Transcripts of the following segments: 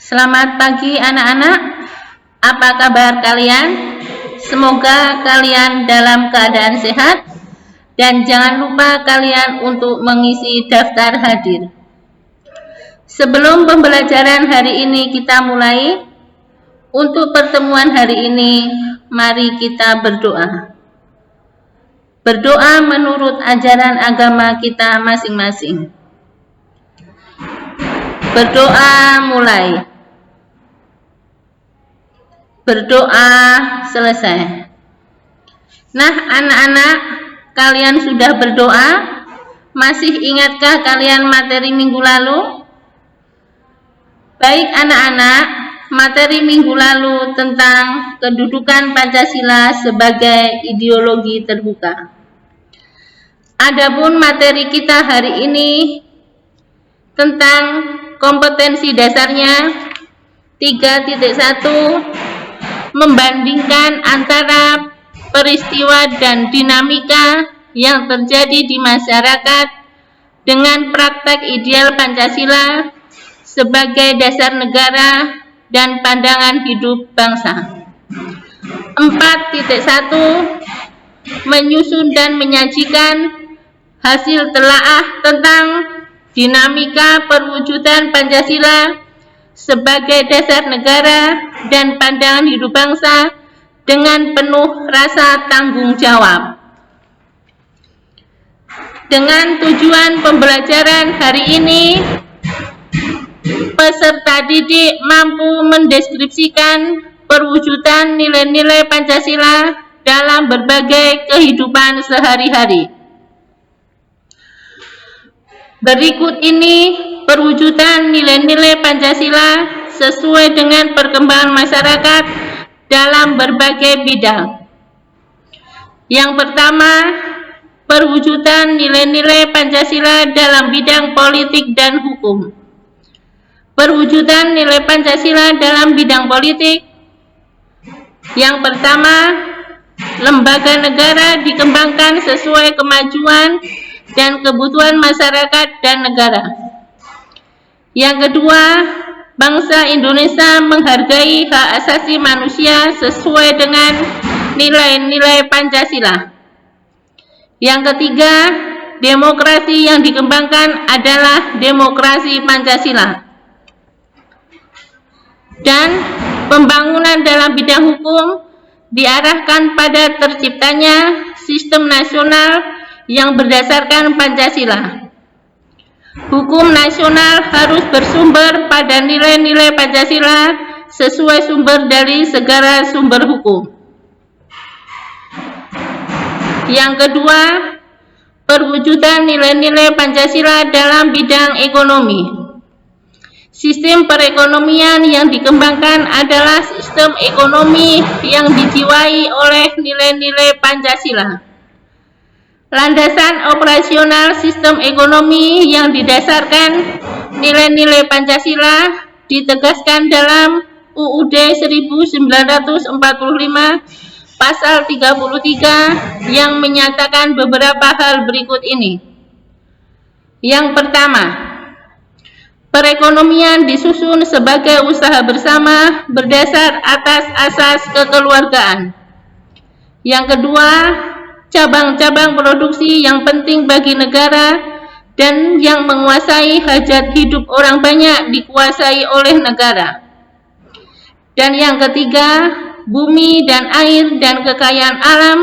Selamat pagi anak-anak, apa kabar kalian? Semoga kalian dalam keadaan sehat dan jangan lupa kalian untuk mengisi daftar hadir. Sebelum pembelajaran hari ini kita mulai, untuk pertemuan hari ini mari kita berdoa. Berdoa menurut ajaran agama kita masing-masing. Berdoa mulai. Berdoa selesai. Nah, anak-anak, kalian sudah berdoa? Masih ingatkah kalian materi minggu lalu? Baik anak-anak, materi minggu lalu tentang kedudukan Pancasila sebagai ideologi terbuka. Adapun materi kita hari ini tentang kompetensi dasarnya 3.1 membandingkan antara peristiwa dan dinamika yang terjadi di masyarakat dengan praktek ideal Pancasila sebagai dasar negara dan pandangan hidup bangsa. 4.1 menyusun dan menyajikan hasil telaah tentang dinamika perwujudan Pancasila sebagai dasar negara dan pandangan hidup bangsa dengan penuh rasa tanggung jawab. Dengan tujuan pembelajaran hari ini, peserta didik mampu mendeskripsikan perwujudan nilai-nilai Pancasila dalam berbagai kehidupan sehari-hari. Berikut ini perwujudan nilai-nilai Pancasila sesuai dengan perkembangan masyarakat dalam berbagai bidang. Yang pertama, perwujudan nilai-nilai Pancasila dalam bidang politik dan hukum. Perwujudan nilai Pancasila dalam bidang politik. Yang pertama, lembaga negara dikembangkan sesuai kemajuan dan kebutuhan masyarakat dan negara. Yang kedua, bangsa Indonesia menghargai hak asasi manusia sesuai dengan nilai-nilai Pancasila. Yang ketiga, demokrasi yang dikembangkan adalah demokrasi Pancasila. Dan pembangunan dalam bidang hukum diarahkan pada terciptanya sistem nasional yang berdasarkan Pancasila. Hukum nasional harus bersumber pada nilai-nilai Pancasila sesuai sumber dari segala sumber hukum. Yang kedua, perwujudan nilai-nilai Pancasila dalam bidang ekonomi. Sistem perekonomian yang dikembangkan adalah sistem ekonomi yang dijiwai oleh nilai-nilai Pancasila. Landasan operasional sistem ekonomi yang didasarkan nilai-nilai Pancasila ditegaskan dalam UUD 1945 pasal 33 yang menyatakan beberapa hal berikut ini. Yang pertama, perekonomian disusun sebagai usaha bersama berdasar atas asas kekeluargaan. Yang kedua, cabang-cabang produksi yang penting bagi negara dan yang menguasai hajat hidup orang banyak dikuasai oleh negara. Dan yang ketiga, bumi dan air dan kekayaan alam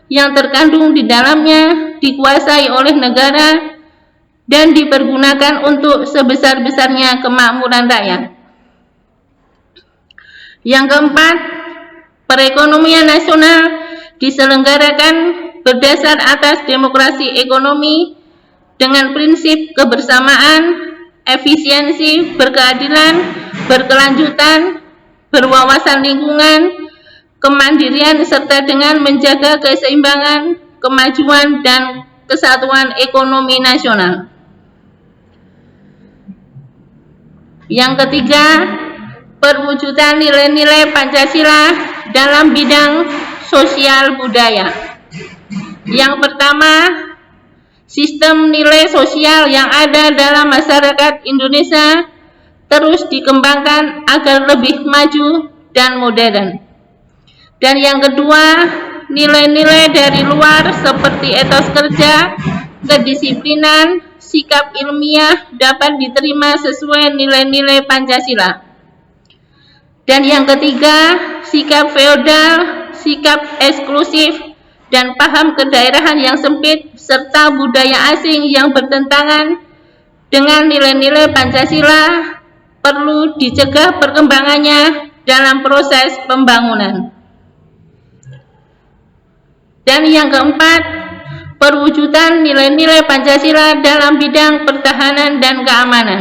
yang terkandung di dalamnya dikuasai oleh negara dan dipergunakan untuk sebesar-besarnya kemakmuran rakyat. Yang keempat, perekonomian nasional diselenggarakan berdasar atas demokrasi ekonomi dengan prinsip kebersamaan, efisiensi, berkeadilan, berkelanjutan, berwawasan lingkungan, kemandirian, serta dengan menjaga keseimbangan, kemajuan, dan kesatuan ekonomi nasional. Yang ketiga, perwujudan nilai-nilai Pancasila dalam bidang sosial budaya. Yang pertama, sistem nilai sosial yang ada dalam masyarakat Indonesia terus dikembangkan agar lebih maju dan modern. Dan yang kedua, nilai-nilai dari luar seperti etos kerja, kedisiplinan, sikap ilmiah dapat diterima sesuai nilai-nilai Pancasila. Dan yang ketiga, sikap feodal, sikap eksklusif, dan paham kedaerahan yang sempit, serta budaya asing yang bertentangan dengan nilai-nilai Pancasila perlu dicegah perkembangannya dalam proses pembangunan. Dan yang keempat, perwujudan nilai-nilai Pancasila dalam bidang pertahanan dan keamanan.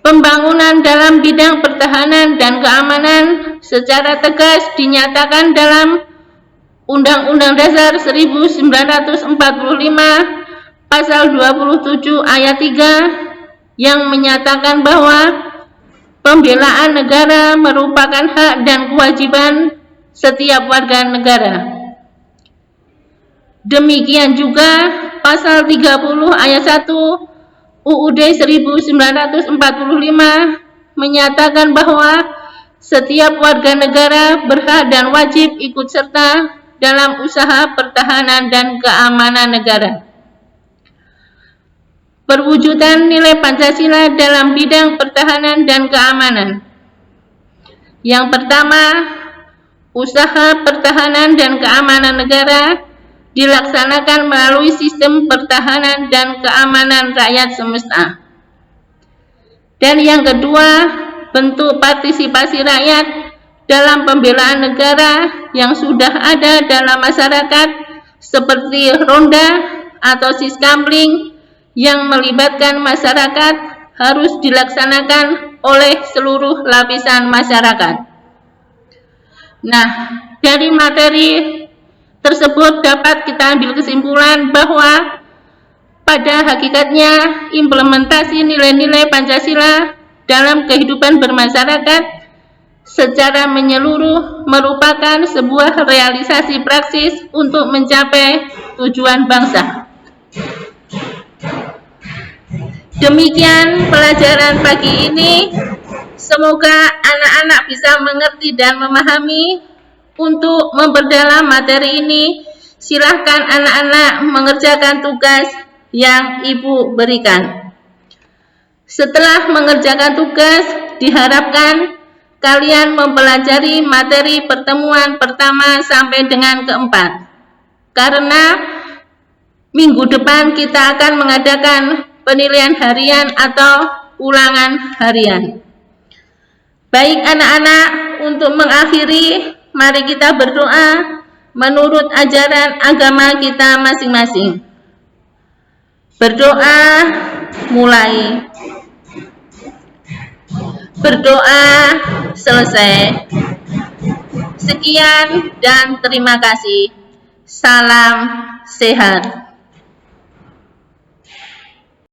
Pembangunan dalam bidang pertahanan dan keamanan secara tegas dinyatakan dalam Undang-Undang Dasar 1945 Pasal 27 ayat 3 yang menyatakan bahwa pembelaan negara merupakan hak dan kewajiban setiap warga negara. Demikian juga Pasal 30 ayat 1 UUD 1945 menyatakan bahwa setiap warga negara berhak dan wajib ikut serta dalam usaha pertahanan dan keamanan negara. Perwujudan nilai Pancasila dalam bidang pertahanan dan keamanan. Yang pertama, usaha pertahanan dan keamanan negara dilaksanakan melalui sistem pertahanan dan keamanan rakyat semesta. Dan yang kedua, bentuk partisipasi rakyat dalam pembelaan negara yang sudah ada dalam masyarakat seperti ronda atau siskamling yang melibatkan masyarakat harus dilaksanakan oleh seluruh lapisan masyarakat. Nah, dari materi tersebut dapat kita ambil kesimpulan bahwa pada hakikatnya implementasi nilai-nilai Pancasila dalam kehidupan bermasyarakat secara menyeluruh merupakan sebuah realisasi praksis untuk mencapai tujuan bangsa. Demikian pelajaran pagi ini. Semoga anak-anak bisa mengerti dan memahami. Untuk memperdalam materi ini, silahkan anak-anak mengerjakan tugas yang Ibu berikan. Setelah mengerjakan tugas, diharapkan kalian mempelajari materi pertemuan pertama sampai dengan keempat. Karena minggu depan kita akan mengadakan penilaian harian atau ulangan harian. Baik anak-anak, untuk mengakhiri, mari kita berdoa menurut ajaran agama kita masing-masing. Berdoa mulai. Berdoa selesai. Sekian dan terima kasih. Salam sehat.